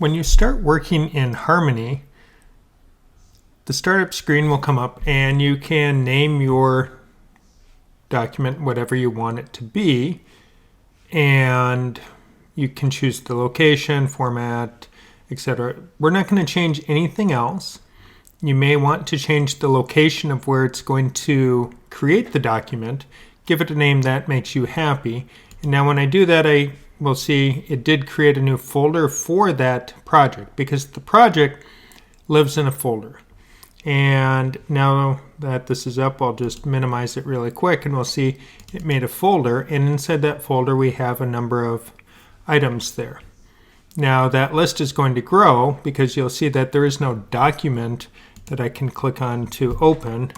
When you start working in Harmony, the startup screen will come up and you can name your document whatever you want it to be, and you can choose the location, format, etc. We're not going to change anything else. You may want to change the location of where it's going to create the document. Give it a name that makes you happy. And now when I do that, I will see it did create a new folder for that project because the project lives in a folder. And now that this is up, I'll just minimize it really quick and we'll see it made a folder. And inside that folder, we have a number of items there. Now that list is going to grow because you'll see that there is no document that I can click on to open.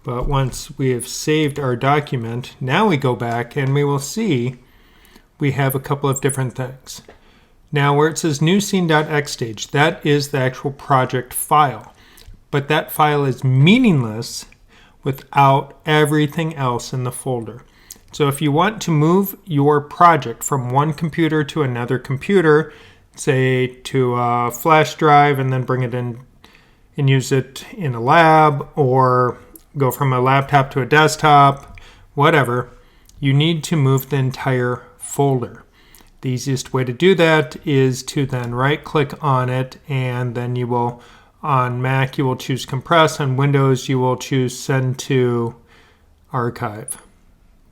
But once we have saved our document, now we go back and we will see we have a couple of different things. Now where it says new scene.xstage, that is the actual project file. But that file is meaningless without everything else in the folder. So if you want to move your project from one computer to another computer, say to a flash drive and then bring it in and use it in a lab, or go from a laptop to a desktop, whatever, you need to move the entire folder. The easiest way to do that is to then right click on it, and then you will, on Mac you will choose compress, on Windows you will choose send to archive.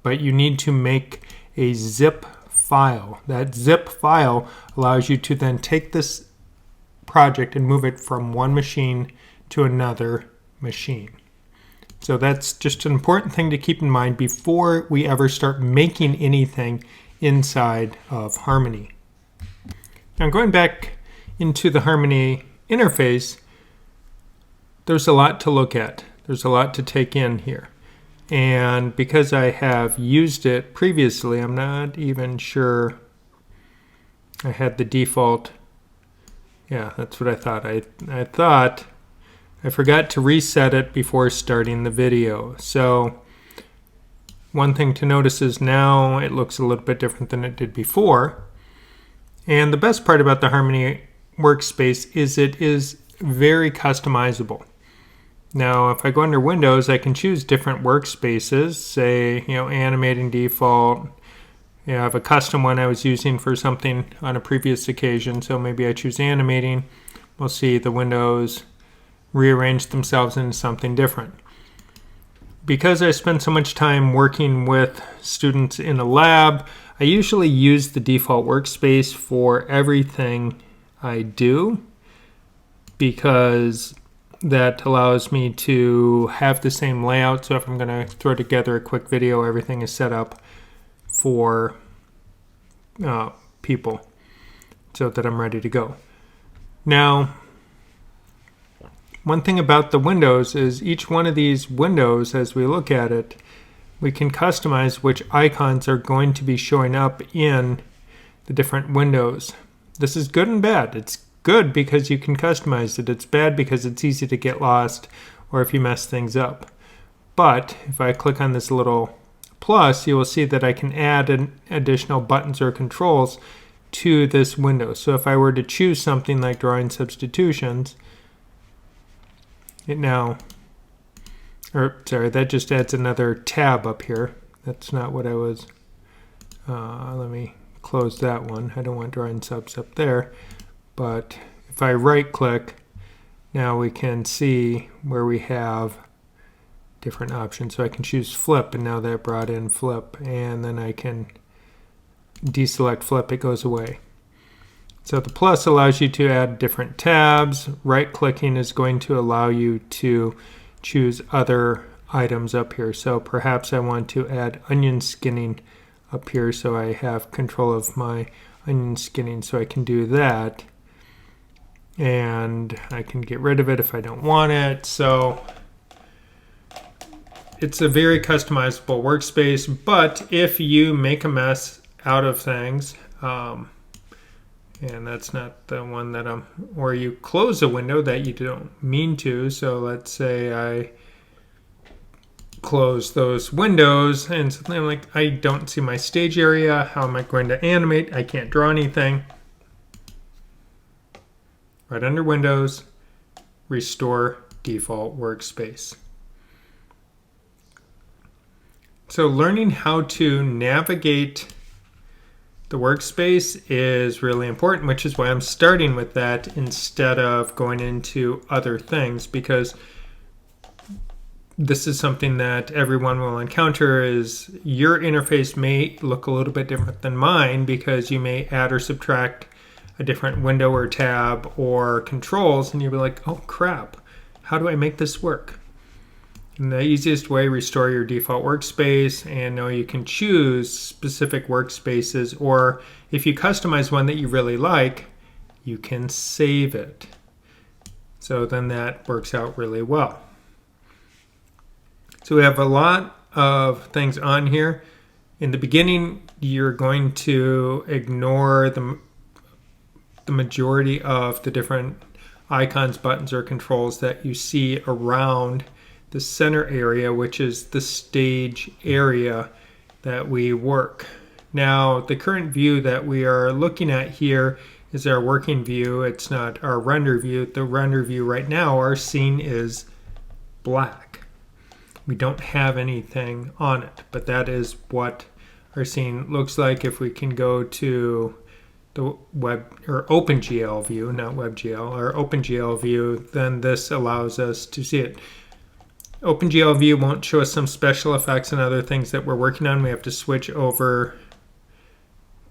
But you need to make a zip file. That zip file allows you to then take this project and move it from one machine to another machine. So that's just an important thing to keep in mind before we ever start making anything inside of Harmony. Now going back into the Harmony interface, there's a lot to look at. There's a lot to take in here. And because I have used it previously, I'm not even sure I had the default. Yeah, that's what I thought. I thought I forgot to reset it before starting the video. So one thing to notice is now it looks a little bit different than it did before. And the best part about the Harmony workspace is it is very customizable. Now, if I go under Windows, I can choose different workspaces, say, animating default. I have a custom one I was using for something on a previous occasion, so maybe I choose animating. We'll see the windows rearrange themselves into something different. Because I spend so much time working with students in a lab, I usually use the default workspace for everything I do, because that allows me to have the same layout. So if I'm going to throw together a quick video, everything is set up for people so that I'm ready to go. Now, one thing about the windows is each one of these windows, as we look at it, we can customize which icons are going to be showing up in the different windows. This is good and bad. It's good because you can customize it. It's bad because it's easy to get lost or if you mess things up. But if I click on this little plus, you will see that I can add additional buttons or controls to this window. So if I were to choose something like drawing substitutions, that just adds another tab up here. That's not what I was, let me close that one. I don't want drawing subs up there. But if I right click, now we can see where we have different options. So I can choose flip, and now that brought in flip, and then I can deselect flip, it goes away. So the plus allows you to add different tabs. Right clicking is going to allow you to choose other items up here. So perhaps I want to add onion skinning up here, so I have control of my onion skinning, so I can do that. And I can get rid of it if I don't want it. So it's a very customizable workspace, but if you make a mess out of things, and that's not the one that or you close a window that you don't mean to. So let's say I close those windows and something like, I don't see my stage area. How am I going to animate? I can't draw anything. right under Windows, Restore Default Workspace. So learning how to navigate the workspace is really important, which is why I'm starting with that instead of going into other things, because this is something that everyone will encounter. Is your interface may look a little bit different than mine because you may add or subtract a different window or tab or controls, and you'll be like, oh crap, how do I make this work? And the easiest way, restore your default workspace, and now you can choose specific workspaces, or if you customize one that you really like, you can save it. So then that works out really well. So we have a lot of things on here. In the beginning, you're going to ignore the majority of the different icons, buttons, or controls that you see around the center area, which is the stage area that we work. Now, the current view that we are looking at here is our working view. It's not our render view. The render view right now, our scene is black. We don't have anything on it, but that is what our scene looks like. If we can go to the web or OpenGL view, not WebGL, or OpenGL view, then this allows us to see it. OpenGL view won't show us some special effects and other things that we're working on. We have to switch over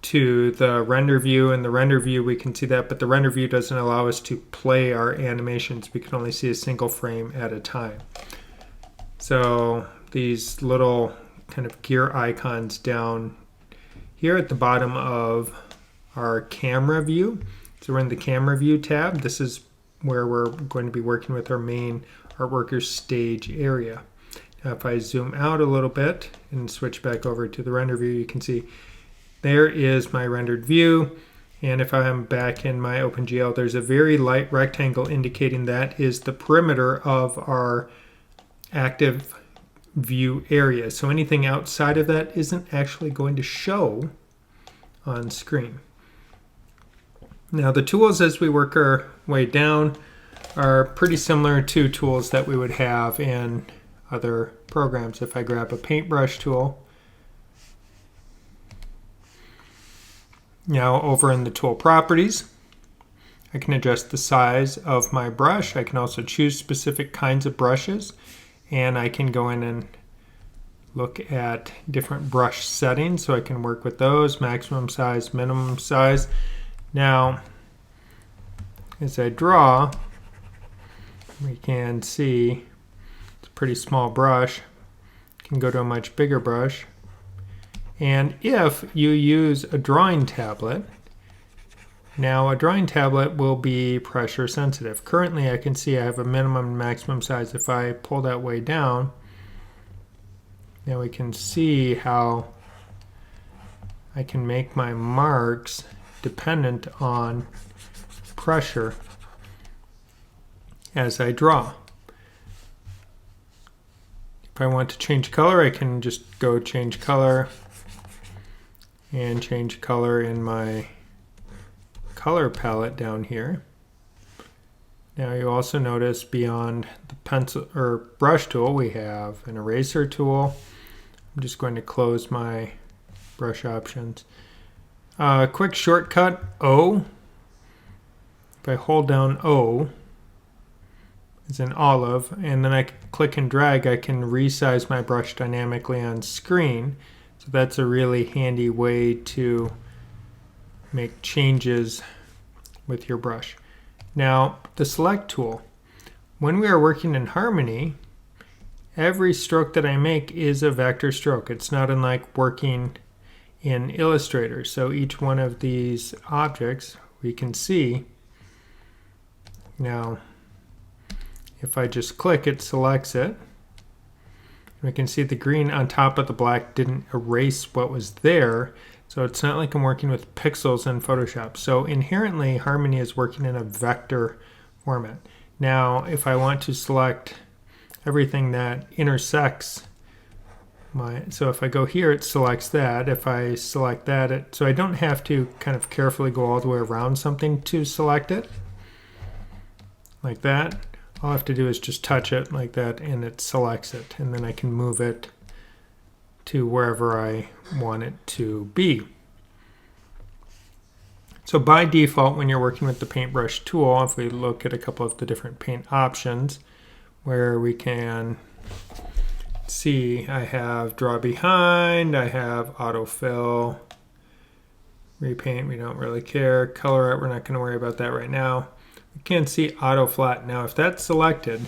to the render view. In the render view, we can see that, but the render view doesn't allow us to play our animations. We can only see a single frame at a time. So these little kind of gear icons down here at the bottom of our camera view. So we're in the camera view tab. This is where we're going to be working with our main Artworker stage area. Now if I zoom out a little bit and switch back over to the render view, you can see there is my rendered view. And if I'm back in my OpenGL, there's a very light rectangle indicating that is the perimeter of our active view area. So anything outside of that isn't actually going to show on screen. Now the tools as we work our way down are pretty similar to tools that we would have in other programs. If I grab a paintbrush tool, now over in the tool properties, I can adjust the size of my brush. I can also choose specific kinds of brushes, and I can go in and look at different brush settings, so I can work with those, maximum size, minimum size. Now, as I draw, we can see it's a pretty small brush. I can go to a much bigger brush. And if you use a drawing tablet, now a drawing tablet will be pressure sensitive. Currently I can see I have a minimum and maximum size. If I pull that way down, now we can see how I can make my marks dependent on pressure as I draw. If I want to change color, I can just go change color and change color in my color palette down here. Now you also notice beyond the pencil or brush tool, we have an eraser tool. I'm just going to close my brush options. Quick shortcut, O. If I hold down O, it's an olive, and then I click and drag, I can resize my brush dynamically on screen. So that's a really handy way to make changes with your brush. Now, the select tool. When we are working in Harmony, every stroke that I make is a vector stroke. It's not unlike working in Illustrator. So each one of these objects we can see. Now, if I just click, it selects it. We can see the green on top of the black didn't erase what was there. So it's not like I'm working with pixels in Photoshop. So inherently, Harmony is working in a vector format. Now, if I want to select everything that intersects so if I go here, it selects that. If I select that, so I don't have to kind of carefully go all the way around something to select it. like that. All I have to do is just touch it like that and it selects it, and then I can move it to wherever I want it to be. So by default, when you're working with the paintbrush tool, if we look at a couple of the different paint options where we can see, I have draw behind, I have autofill, repaint, we don't really care, color it, we're not going to worry about that right now. We can see auto flat. Now if that's selected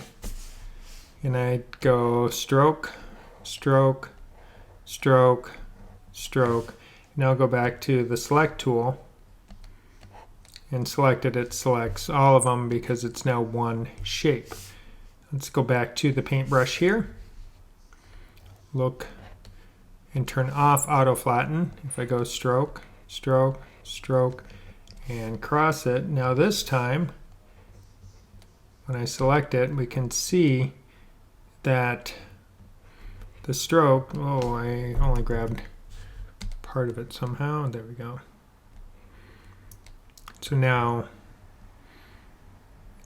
and I go stroke, stroke, stroke, stroke, now I'll go back to the select tool and select it, it selects all of them because it's now one shape. Let's go back to the paintbrush here, look and turn off auto flatten. If I go stroke, stroke, stroke, and cross it, now this time when I select it, we can see that the stroke, oh, I only grabbed part of it somehow, there we go. So now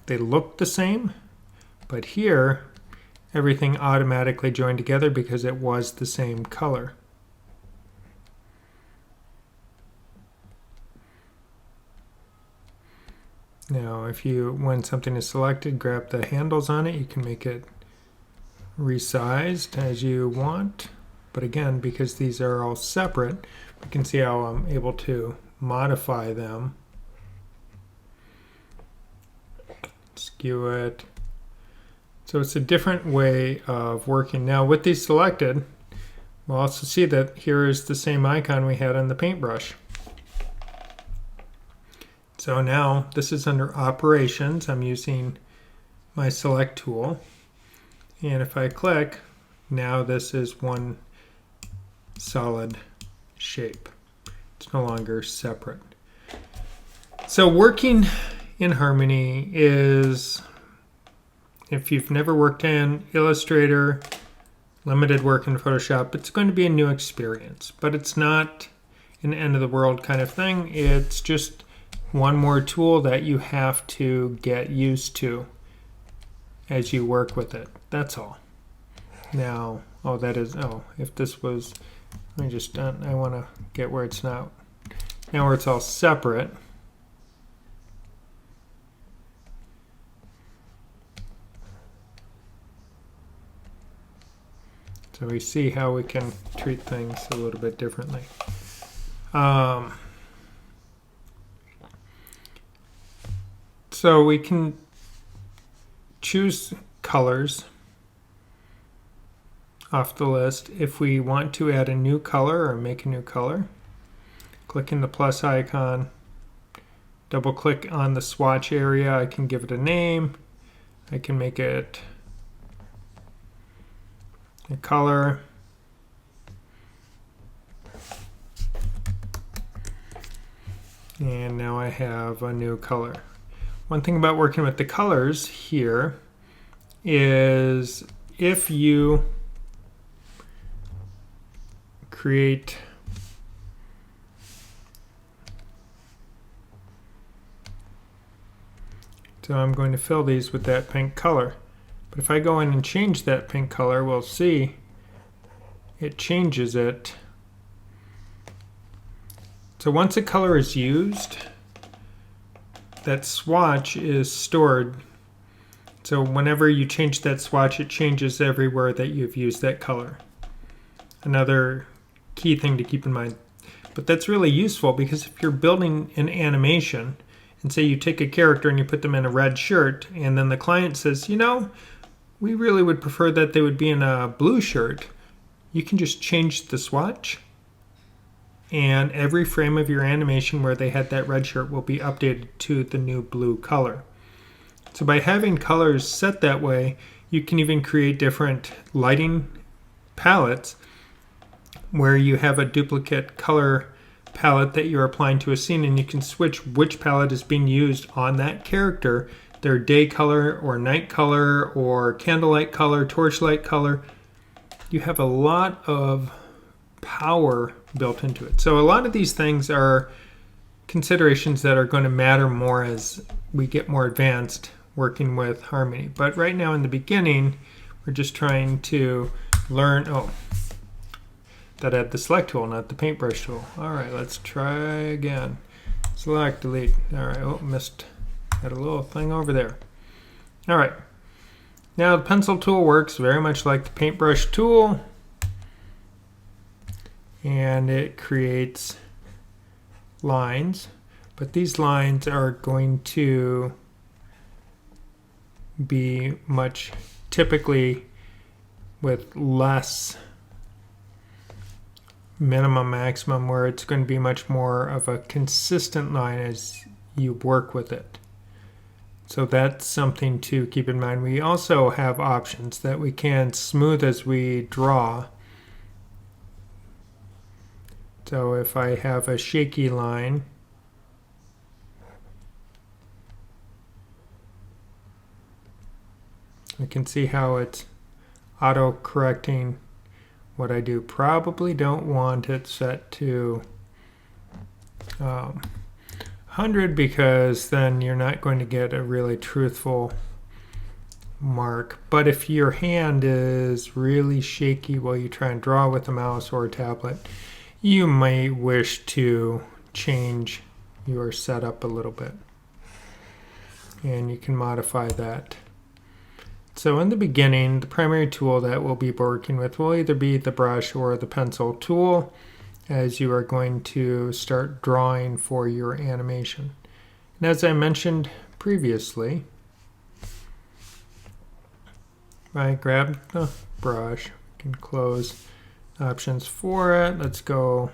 they look the same, but here everything automatically joined together because it was the same color. Now if you, when something is selected, grab the handles on it, you can make it resized as you want. But again, because these are all separate, we can see how I'm able to modify them. Skew it. So it's a different way of working. Now with these selected, we'll also see that here is the same icon we had on the paintbrush. So now this is under operations. I'm using my select tool. And if I click, now this is one solid shape. It's no longer separate. So working in Harmony is, if you've never worked in Illustrator, limited work in Photoshop, it's going to be a new experience, but it's not an end of the world kind of thing. It's just one more tool that you have to get used to as you work with it. That's all. Now, oh, that is, oh, if this was, let me just, I want to get where it's not, now where it's all separate. So we see how we can treat things a little bit differently. So we can choose colors off the list. If we want to add a new color or make a new color, clicking the plus icon, double click on the swatch area, I can give it a name, I can make it a color, and now I have a new color. One thing about working with the colors here is if you create so I'm going to fill these with that pink color. But if I go in and change that pink color, we'll see it changes it. So once a color is used, that swatch is stored. So whenever you change that swatch, it changes everywhere that you've used that color. Another key thing to keep in mind. But that's really useful because if you're building an animation, and say you take a character and you put them in a red shirt, and then the client says, you know, we really would prefer that they would be in a blue shirt, you can just change the swatch, and every frame of your animation where they had that red shirt will be updated to the new blue color. So by having colors set that way, you can even create different lighting palettes where you have a duplicate color palette that you're applying to a scene, and you can switch which palette is being used on that character, their day color or night color or candlelight color, torchlight color. You have a lot of power built into it. So a lot of these things are considerations that are going to matter more as we get more advanced working with Harmony. But right now in the beginning, we're just trying to learn, that I had the select tool, not the paintbrush tool. All right, let's try again. Select, delete. All right, missed. Had a little thing over there. All right. Now the pencil tool works very much like the paintbrush tool, and it creates lines, but these lines are going to be much typically with less minimum maximum, where it's going to be much more of a consistent line as you work with it. So that's something to keep in mind. We also have options that we can smooth as we draw. So if I have a shaky line, I can see how it's auto-correcting what I do. Probably don't want it set to 100, because then you're not going to get a really truthful mark. But if your hand is really shaky while you try and draw with a mouse or a tablet, you may wish to change your setup a little bit, and you can modify that. So in the beginning, the primary tool that we'll be working with will either be the brush or the pencil tool, as you are going to start drawing for your animation. And as I mentioned previously, if I grab the brush, I can close options for it. Let's go,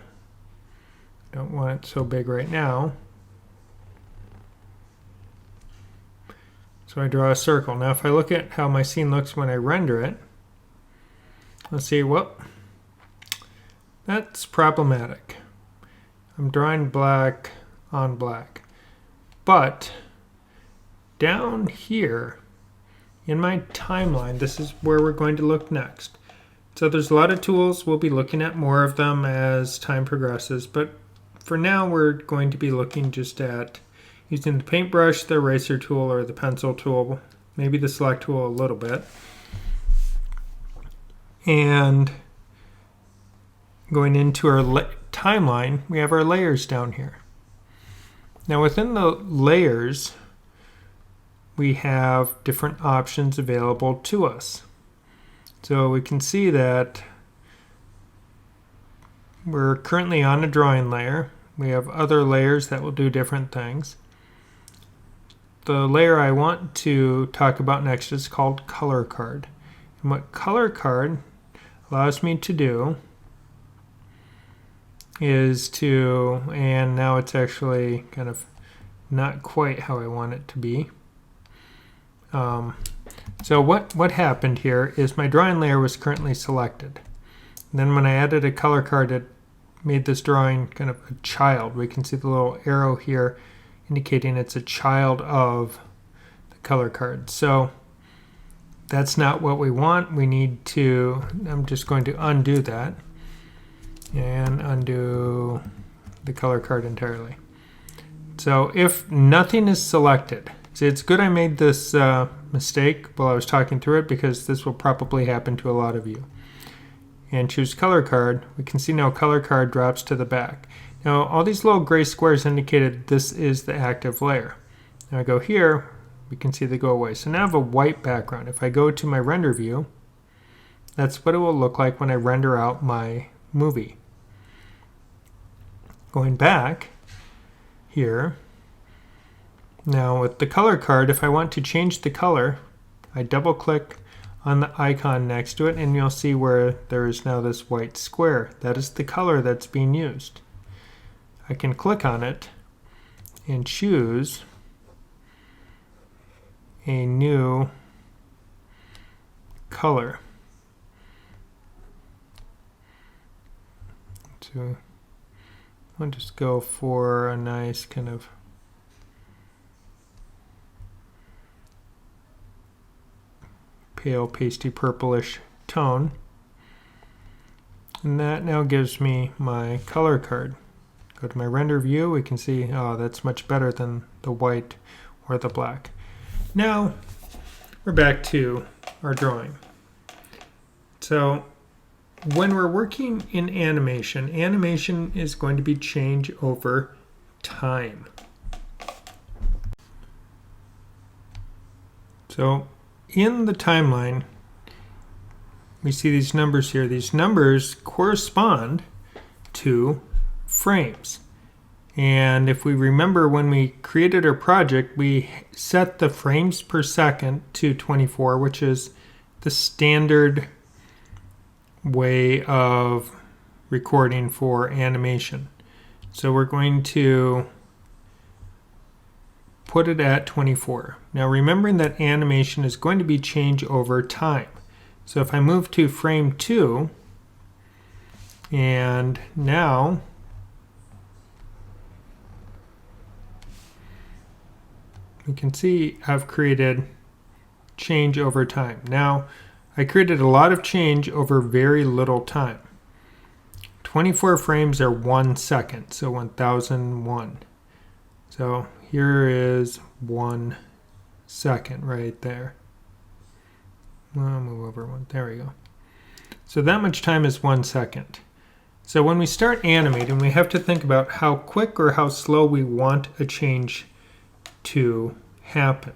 don't want it so big right now. So I draw a circle. Now if I look at how my scene looks when I render it, let's see, that's problematic. I'm drawing black on black. But down here in my timeline, this is where we're going to look next. So there's a lot of tools. We'll be looking at more of them as time progresses. But for now, we're going to be looking just at using the paintbrush, the eraser tool, or the pencil tool, maybe the select tool a little bit. And going into our timeline, we have our layers down here. Now within the layers, we have different options available to us. So we can see that we're currently on a drawing layer. We have other layers that will do different things. The layer I want to talk about next is called Color Card. And what Color Card allows me to do is to, and now it's actually kind of not quite how I want it to be. So what happened here is my drawing layer was currently selected. And then when I added a color card, it made this drawing kind of a child. We can see the little arrow here indicating it's a child of the color card. So that's not what we want. We need to, I'm just going to undo that and undo the color card entirely. So if nothing is selected, see, it's good I made this mistake while I was talking through it, because this will probably happen to a lot of you. And choose color card. We can see now color card drops to the back. Now all these little gray squares indicated this is the active layer. Now I go here, we can see they go away. So now I have a white background. If I go to my render view, that's what it will look like when I render out my movie. Going back here, now with the color card, if I want to change the color, I double click on the icon next to it, and you'll see where there is now this white square. That is the color that's being used. I can click on it and choose a new color. So I'll just go for a nice kind of pale pasty purplish tone, and that now gives me my color card. Go to my render view, we can see, oh, that's much better than the white or the black. Now we're back to our drawing. So when we're working in animation, animation is going to be change over time. So in the timeline, we see these numbers here. These numbers correspond to frames. And if we remember when we created our project, we set the frames per second to 24, which is the standard way of recording for animation. So we're going to put it at 24. Now remembering that animation is going to be change over time. So if I move to frame 2, and now you can see I've created change over time. Now I created a lot of change over very little time. 24 frames are 1 second, so 1001. So here is 1 second right there. I'll move over one. There we go. So that much time is 1 second. So when we start animating, we have to think about how quick or how slow we want a change to happen.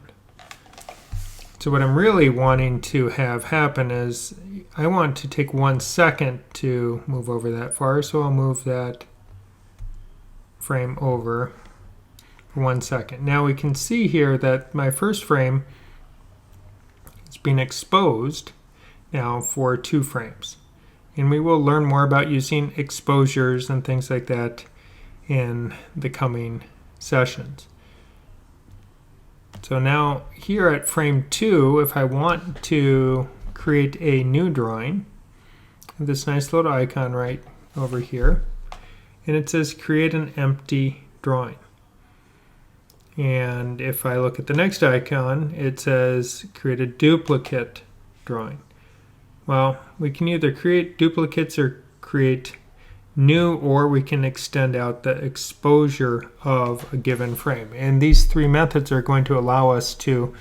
So what I'm really wanting to have happen is I want to take 1 second to move over that far. So I'll move that frame over for 1 second. Now we can see here that my first frame is being exposed now for 2 frames. And we will learn more about using exposures and things like that in the coming sessions. So now here at frame 2, if I want to create a new drawing, this nice little icon right over here, and it says create an empty drawing. And if I look at the next icon, it says create a duplicate drawing. Well, we can either create duplicates or create new, or we can extend out the exposure of a given frame. And these 3 methods are going to allow us to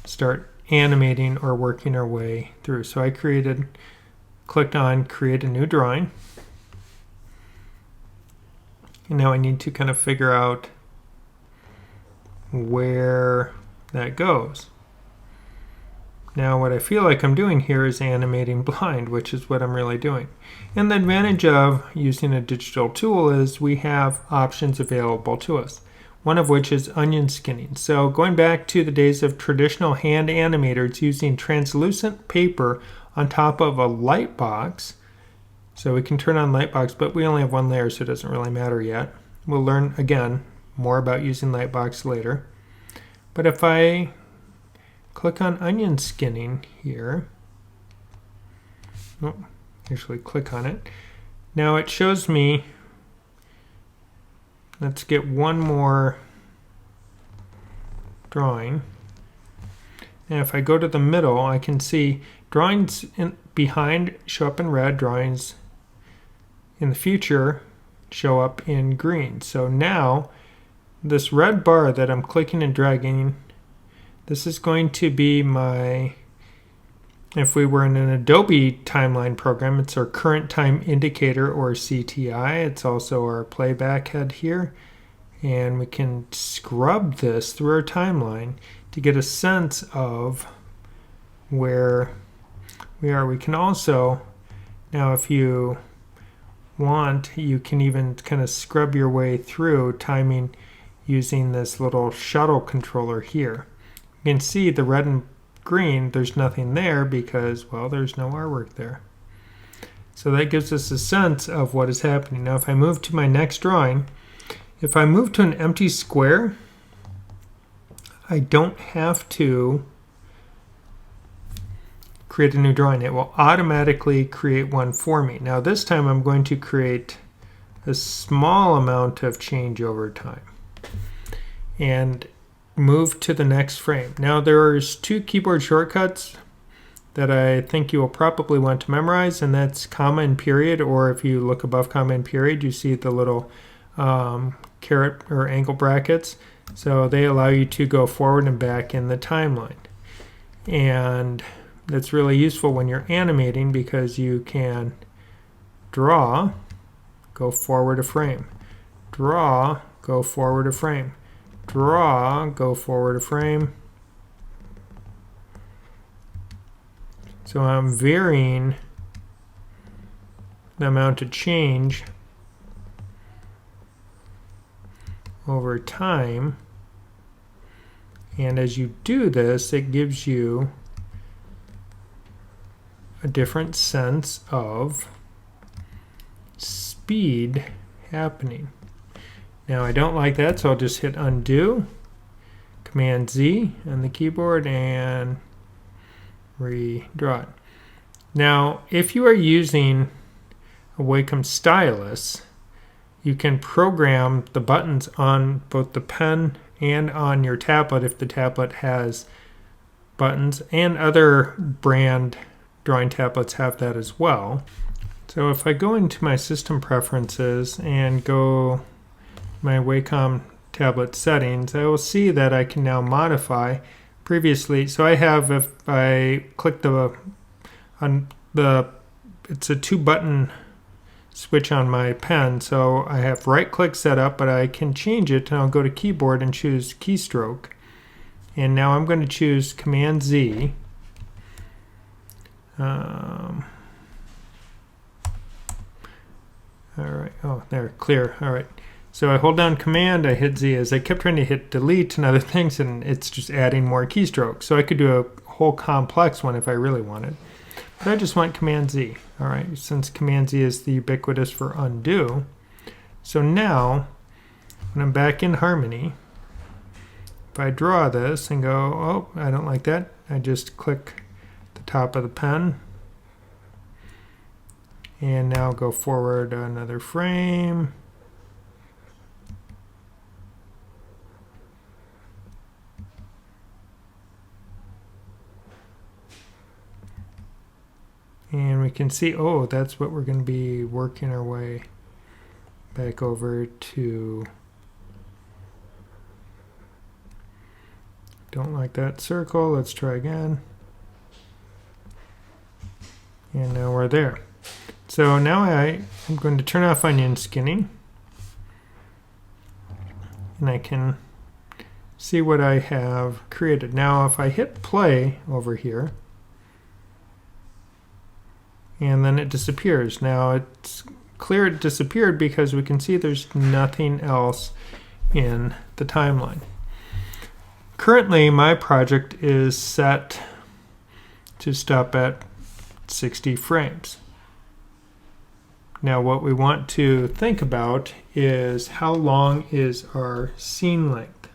start animating or working our way through. So I clicked on create a new drawing. And now I need to kind of figure out where that goes. Now what I feel like I'm doing here is animating blind, which is what I'm really doing. And the advantage of using a digital tool is we have options available to us, one of which is onion skinning. So going back to the days of traditional hand animators using translucent paper on top of a light box, so we can turn on light box, but we only have 1 layer, so it doesn't really matter yet. We'll learn again more about using Lightbox later. But if I click on onion skinning here, actually click on it. Now it shows me, let's get one more drawing. And if I go to the middle, I can see drawings behind show up in red, drawings in the future show up in green. So now this red bar that I'm clicking and dragging, this is going to be my, if we were in an Adobe timeline program, it's our current time indicator, or CTI. It's also our playback head here. And we can scrub this through our timeline to get a sense of where we are. We can also, now if you want, you can even kind of scrub your way through timing using this little shuttle controller here. You can see the red and green, there's nothing there because, well, there's no artwork there. So that gives us a sense of what is happening. Now if I move to my next drawing, if I move to an empty square, I don't have to create a new drawing. It will automatically create one for me. Now this time I'm going to create a small amount of change over time and move to the next frame. Now there's 2 keyboard shortcuts that I think you will probably want to memorize, and that's comma and period, or if you look above comma and period, you see the little caret or angle brackets. So they allow you to go forward and back in the timeline. And that's really useful when you're animating because you can draw, go forward a frame, draw, go forward a frame, draw, go forward a frame. So I'm varying the amount of change over time. And as you do this, it gives you a different sense of speed happening. Now I don't like that, so I'll just hit undo, Command Z on the keyboard, and redraw it. Now, if you are using a Wacom stylus, you can program the buttons on both the pen and on your tablet if the tablet has buttons, and other brand drawing tablets have that as well. So if I go into my system preferences and go my Wacom tablet settings, I will see that I can now modify previously. So I have, if I click it's a 2-button switch on my pen, so I have right click set up, but I can change it, and I'll go to keyboard and choose keystroke, and now I'm going to choose Command Z. All right, oh there, clear. All right, so I hold down Command, I hit Z, as I kept trying to hit delete and other things, and it's just adding more keystrokes. So I could do a whole complex one if I really wanted, but I just want Command Z. All right, since Command Z is the ubiquitous for undo. So now, when I'm back in Harmony, if I draw this and go, oh, I don't like that, I just click the top of the pen, and now go forward another frame. And we can see, oh, that's what we're going to be working our way back over to. Don't like that circle. Let's try again. And now we're there. So now I'm going to turn off onion skinning. And I can see what I have created. Now if I hit play over here, and then it disappears. Now it's clear it disappeared because we can see there's nothing else in the timeline. Currently my project is set to stop at 60 frames. Now what we want to think about is how long is our scene length.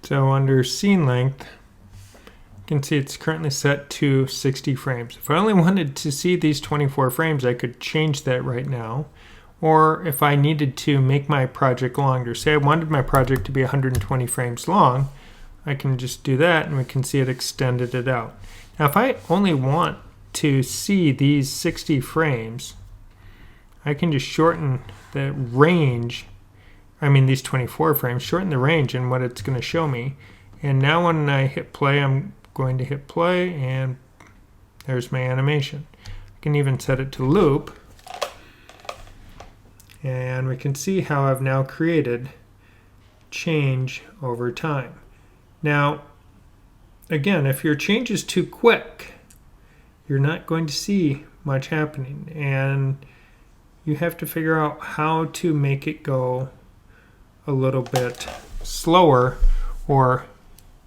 So under scene length, you can see it's currently set to 60 frames. If I only wanted to see these 24 frames, I could change that right now. Or if I needed to make my project longer, say I wanted my project to be 120 frames long, I can just do that and we can see it extended it out. Now if I only want to see these 60 frames, I can just shorten the range, these 24 frames, shorten the range in what it's going to show me. And now when I hit play, I'm going to hit play, and there's my animation. I can even set it to loop, and we can see how I've now created change over time. Now, again, if your change is too quick, you're not going to see much happening, and you have to figure out how to make it go a little bit slower or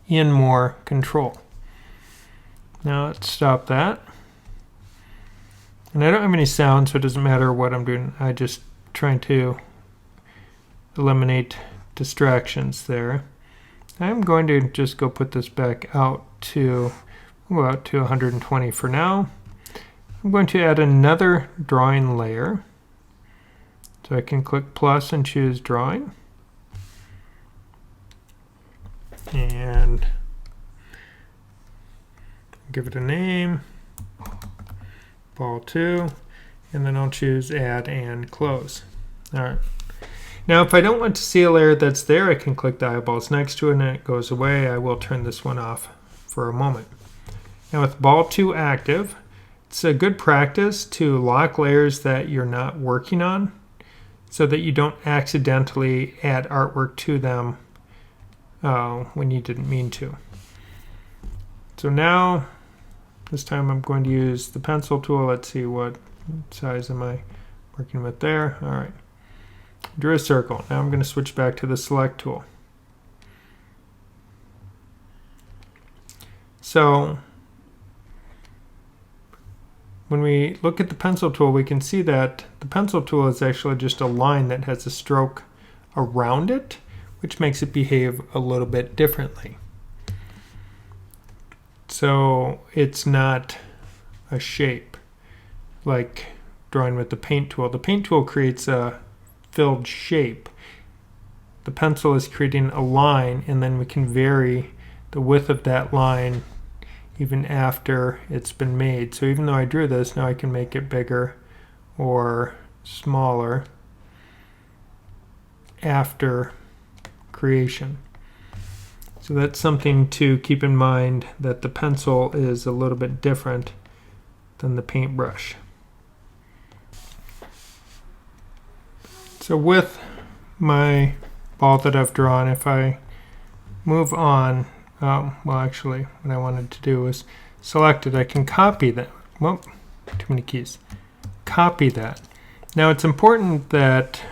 in more control. Now let's stop that. And I don't have any sound, so it doesn't matter what I'm doing. I just trying to eliminate distractions there. I'm going to just go put this back out to, we'll go out to 120 for now. I'm going to add another drawing layer. So I can click plus and choose drawing. And give it a name, ball 2, and then I'll choose add and close. All right. Now, if I don't want to see a layer that's there, I can click the eyeballs next to it and it goes away. I will turn this one off for a moment. Now with Ball 2 active, it's a good practice to lock layers that you're not working on so that you don't accidentally add artwork to them when you didn't mean to. So now, this time I'm going to use the pencil tool. Let's see, what size am I working with there? All right. Drew a circle. Now I'm going to switch back to the select tool. So when we look at the pencil tool, we can see that the pencil tool is actually just a line that has a stroke around it, which makes it behave a little bit differently. So it's not a shape like drawing with the paint tool. The paint tool creates a filled shape. The pencil is creating a line, and then we can vary the width of that line even after it's been made. So even though I drew this, now I can make it bigger or smaller after creation. So that's something to keep in mind, that the pencil is a little bit different than the paintbrush. So with my ball that I've drawn, if I move on, well actually what I wanted to do was select it. I can copy that. Well, too many keys. Copy that. Now it's important that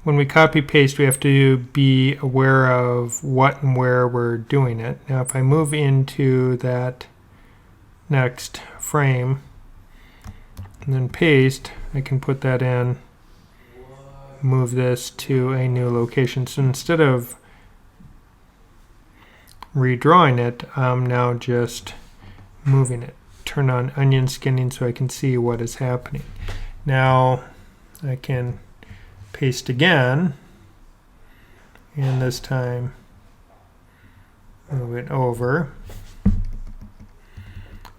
when we copy paste, we have to be aware of what and where we're doing it. Now if I move into that next frame and then paste, I can put that in, move this to a new location. So instead of redrawing it, I'm now just moving it. Turn on onion skinning so I can see what is happening. Now I can paste again, and this time move it over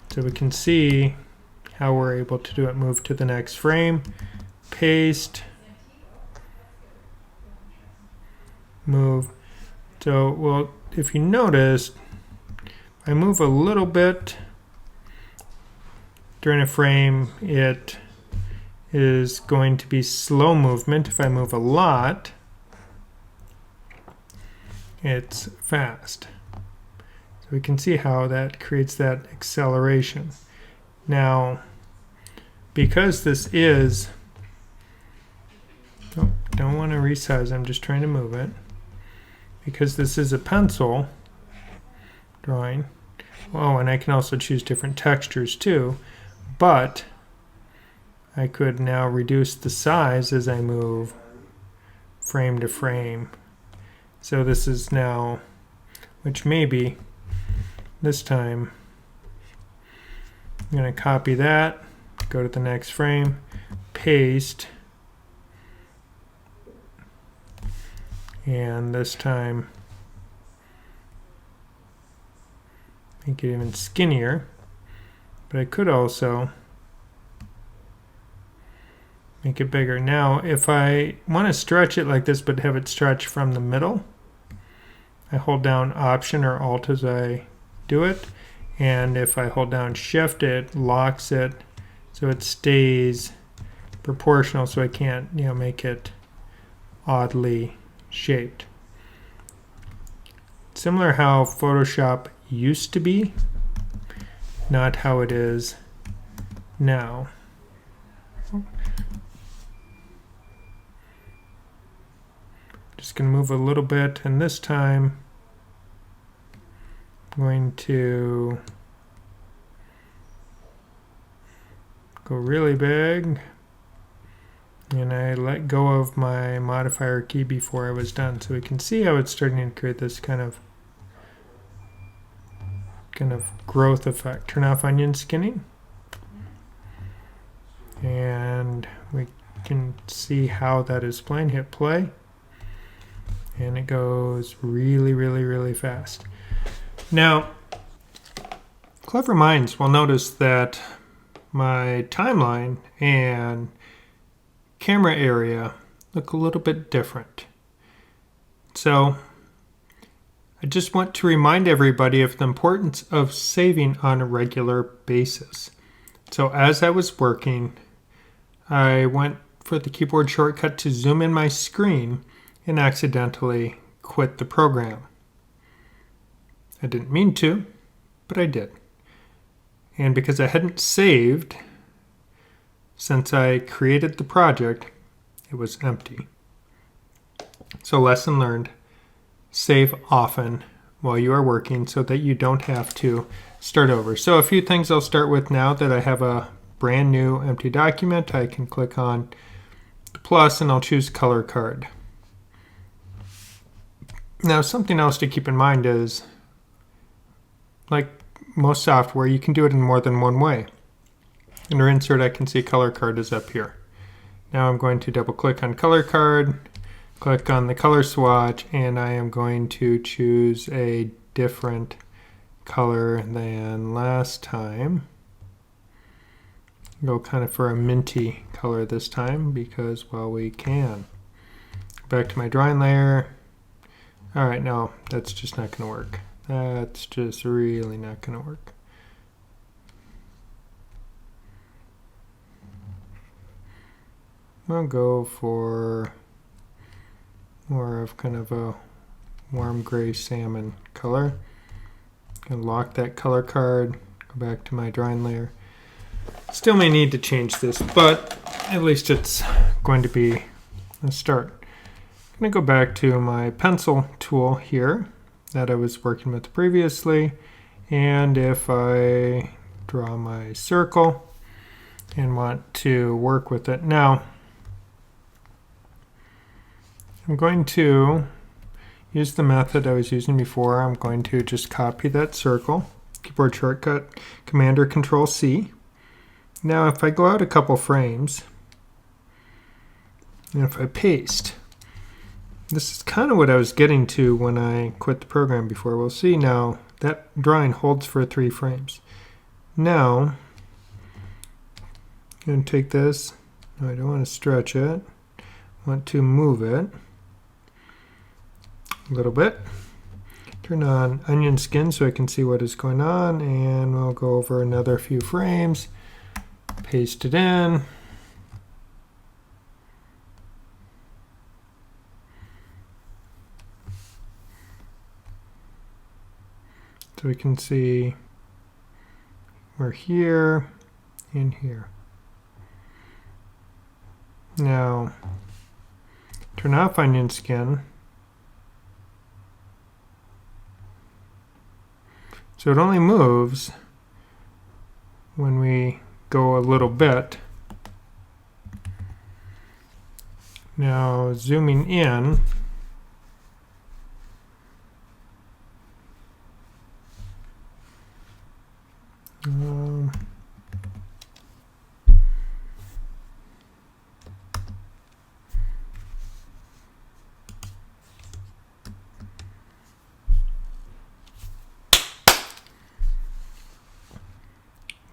so we can see how we're able to do it. Move to the next frame, paste, move. So, well, if you notice, I move a little bit during a frame, it is going to be slow movement. If I move a lot, it's fast. So we can see how that creates that acceleration. Now, because this is, oh, don't want to resize, I'm just trying to move it. Because this is a pencil drawing, oh, and I can also choose different textures too, but I could now reduce the size as I move frame to frame. So this is now, which maybe this time I'm going to copy that, go to the next frame, paste, and this time make it even skinnier. But I could also make it bigger. Now if I want to stretch it like this but have it stretch from the middle, I hold down Option or Alt as I do it, and if I hold down Shift, it locks it so it stays proportional, so I can't, make it oddly shaped. Similar how Photoshop used to be, not how it is now. Just going to move a little bit, and this time I'm going to go really big, and I let go of my modifier key before I was done, so we can see how it's starting to create this kind of growth effect. Turn off onion skinning, and we can see how that is playing. Hit play, and it goes really, really, really fast. Now, clever minds will notice that my timeline and camera area look a little bit different. So I just want to remind everybody of the importance of saving on a regular basis. So as I was working, I went for the keyboard shortcut to zoom in my screen and accidentally quit the program. I didn't mean to, but I did. And because I hadn't saved since I created the project, it was empty. So lesson learned, save often while you are working so that you don't have to start over. So a few things I'll start with now that I have a brand new empty document. I can click on the plus and I'll choose color card. Now something else to keep in mind is, like most software, you can do it in more than one way. Under insert, I can see color card is up here. Now I'm going to double click on color card, click on the color swatch, and I am going to choose a different color than last time. Go kind of for a minty color this time because, well, we can. Back to my drawing layer. All right, no, that's just not going to work. That's just really not going to work. I'll go for more of kind of a warm gray salmon color. Can lock that color card, go back to my drawing layer. Still may need to change this, but at least it's going to be a start. I'm going to go back to my pencil tool here that I was working with previously, and if I draw my circle and want to work with it now, I'm going to use the method I was using before. I'm going to just copy that circle, keyboard shortcut, Command or Control C. Now if I go out a couple frames, and if I paste, this is kind of what I was getting to when I quit the program before. We'll see now that drawing holds for 3 frames. Now, I'm going to take this. No, I don't want to stretch it. I want to move it a little bit. Turn on onion skin so I can see what is going on, and we'll go over another few frames. Paste it in. So we can see we're here and here. Now, turn off onion skin. So it only moves when we go a little bit. Now, zooming in,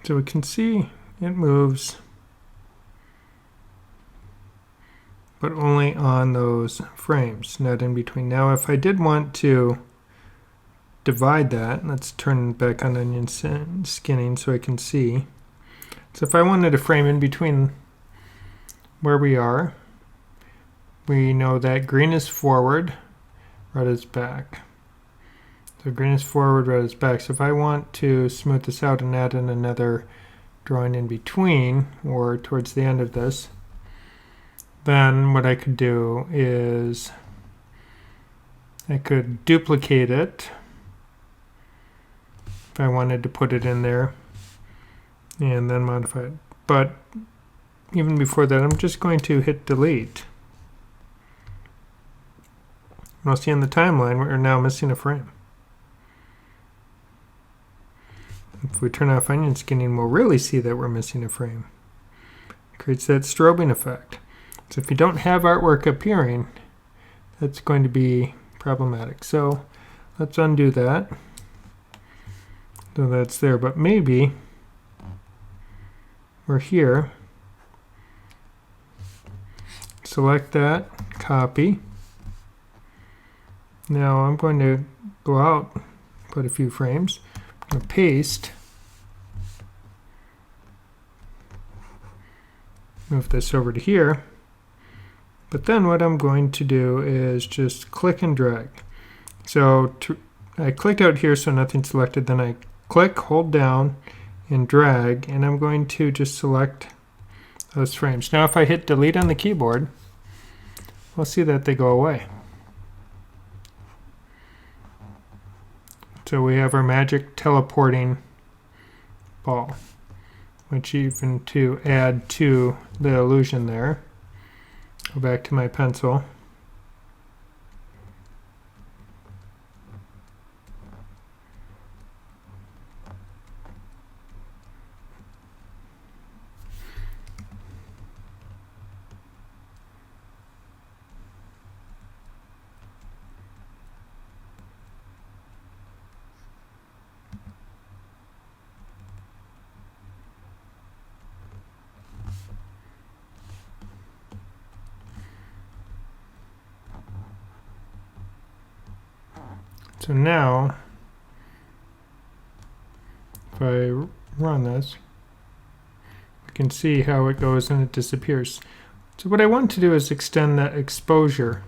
so we can see it moves, but only on those frames, not in between. Now, if I did want to divide that, let's turn back on onion skinning so I can see. So if I wanted a frame in between where we are, we know that green is forward, red is back. So green is forward, red is back. So if I want to smooth this out and add in another drawing in between or towards the end of this, then what I could do is I could duplicate it if I wanted to put it in there and then modify it. But even before that, I'm just going to hit delete. We'll see on the timeline we're now missing a frame. If we turn off onion skinning, we'll really see that we're missing a frame. It creates that strobing effect. So if you don't have artwork appearing, that's going to be problematic. So let's undo that. So that's there, but maybe we're here. select that, copy. Now I'm going to go out, put a few frames, I'm going to paste, move this over to here, but then what I'm going to do is just click and drag. So I clicked out here so nothing's selected, then I click, hold down, and drag, and I'm going to just select those frames. Now if I hit delete on the keyboard, we'll see that they go away. So we have our magic teleporting ball, which even to add to the illusion there. Go back to my pencil. So now, if I run this, you can see how it goes and it disappears. So what I want to do is extend the exposure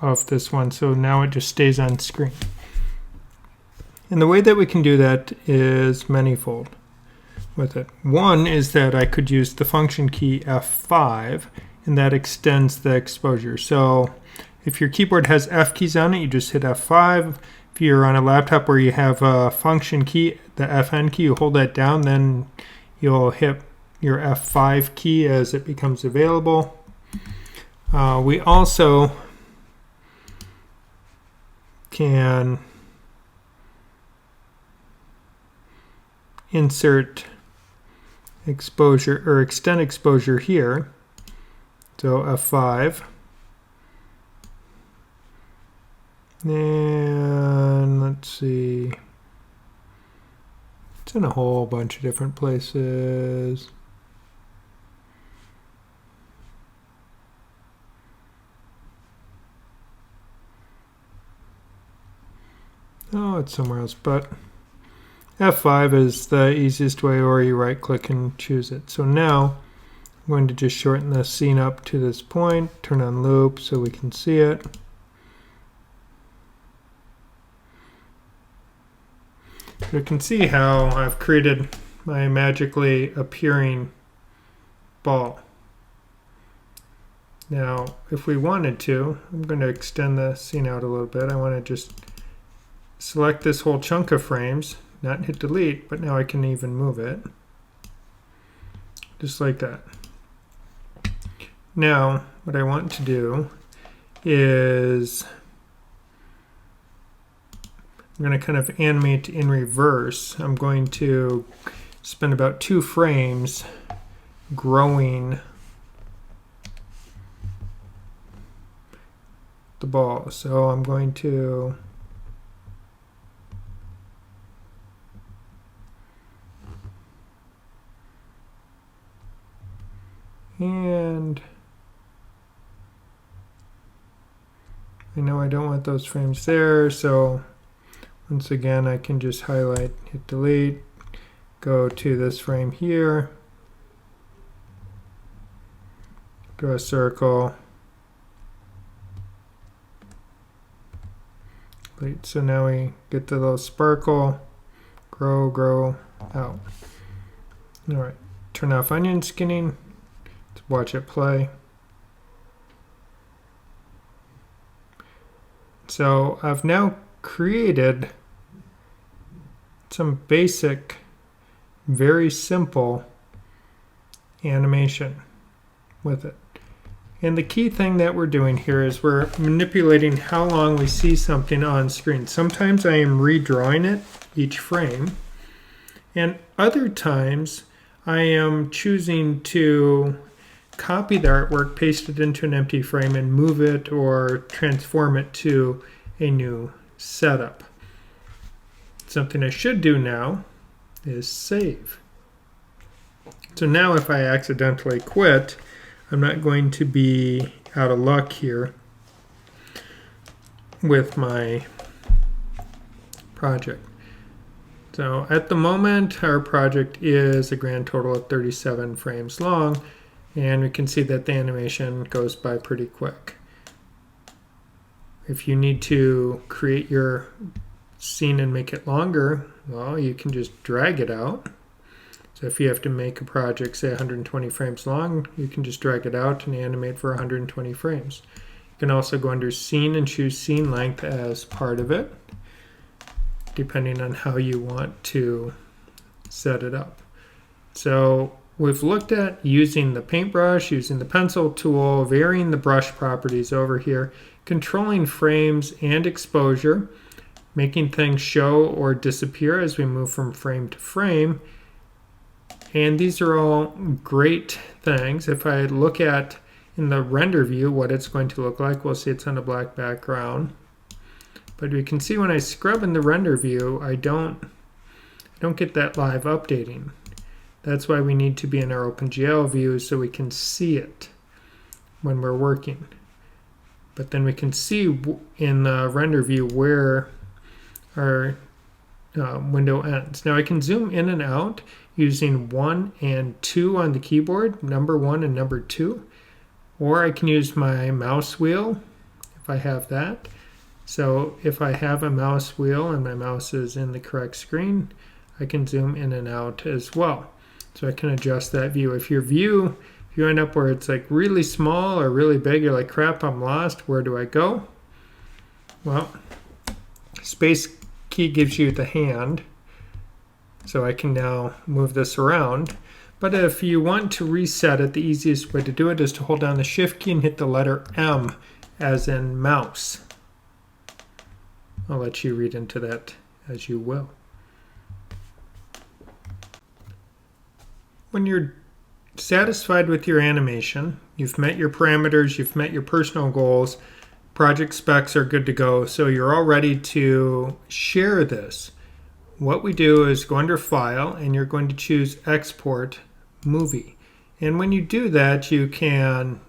of this one, so now it just stays on screen. And the way that we can do that is manifold with it. One is that I could use the function key F5, and that extends the exposure. So if your keyboard has F keys on it, you just hit F5. If you're on a laptop where you have a function key, the FN key, you hold that down, then you'll hit your F5 key as it becomes available. We also can insert exposure or extend exposure here. So F5. And let's see, it's in a whole bunch of different places. Oh, it's somewhere else, but F5 is the easiest way, or you right click and choose it. So now I'm going to just shorten the scene up to this point, turn on loop so we can see it. You can see how I've created my magically appearing ball. Now, if we wanted to, I'm going to extend the scene out a little bit. I want to just select this whole chunk of frames, not hit delete, but now I can even move it. Just like that. Now, what I want to do is I'm going to kind of animate in reverse. I'm going to spend about 2 frames growing the ball. So I'm going to and I know I don't want those frames there, so once again, I can just highlight, hit delete, go to this frame here, draw a circle, delete. So now we get the little sparkle, grow out. All right, turn off onion skinning, let's watch it play. So I've now created some basic, very simple animation with it. And the key thing that we're doing here is we're manipulating how long we see something on screen. Sometimes I am redrawing it, each frame, and other times I am choosing to copy the artwork, paste it into an empty frame, and move it or transform it to a new setup. Something I should do now is save. So now if I accidentally quit, I'm not going to be out of luck here with my project. So at the moment, our project is a grand total of 37 frames long, and we can see that the animation goes by pretty quick. If you need to create your scene and make it longer, well, you can just drag it out. So if you have to make a project, say 120 frames long, you can just drag it out and animate for 120 frames. You can also go under scene and choose scene length as part of it, depending on how you want to set it up. So we've looked at using the paintbrush, using the pencil tool, varying the brush properties over here, controlling frames and exposure, making things show or disappear as we move from frame to frame. And these are all great things. If I look at in the render view what it's going to look like, we'll see it's on a black background. But we can see when I scrub in the render view, I don't get that live updating. That's why we need to be in our OpenGL view so we can see it when we're working. But then we can see in the render view where our window ends. Now I can zoom in and out using 1 and 2 on the keyboard, number 1 and number 2. Or I can use my mouse wheel if I have that. So if I have a mouse wheel and my mouse is in the correct screen, I can zoom in and out as well. So I can adjust that view. If you end up where it's like really small or really big, you're like, crap, I'm lost, where do I go? Well, space key gives you the hand. So I can now move this around. But if you want to reset it, the easiest way to do it is to hold down the shift key and hit the letter M as in mouse. I'll let you read into that as you will. When you're satisfied with your animation, you've met your parameters, you've met your personal goals, project specs are good to go, so you're all ready to share this. What we do is go under File and you're going to choose Export Movie. And when you do that, you can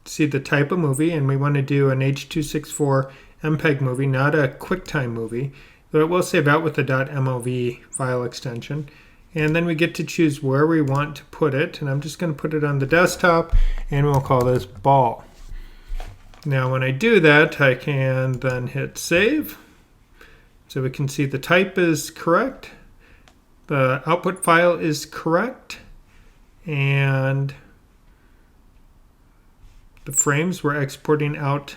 see the type of movie, and we want to do an H.264 MPEG movie, not a QuickTime movie, though it will save out with the .mov file extension. And then we get to choose where we want to put it, and I'm just going to put it on the desktop, and we'll call this ball. Now when I do that, I can then hit save. So we can see the type is correct, the output file is correct, and the frames, we're exporting out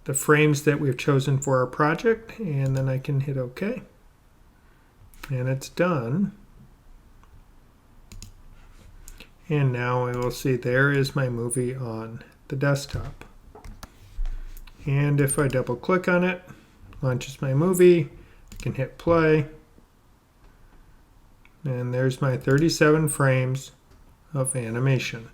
the frames that we've chosen for our project, and then I can hit OK. And it's done. And now we will see there is my movie on the desktop. And if I double click on it, launches my movie. I can hit play. And there's my 37 frames of animation.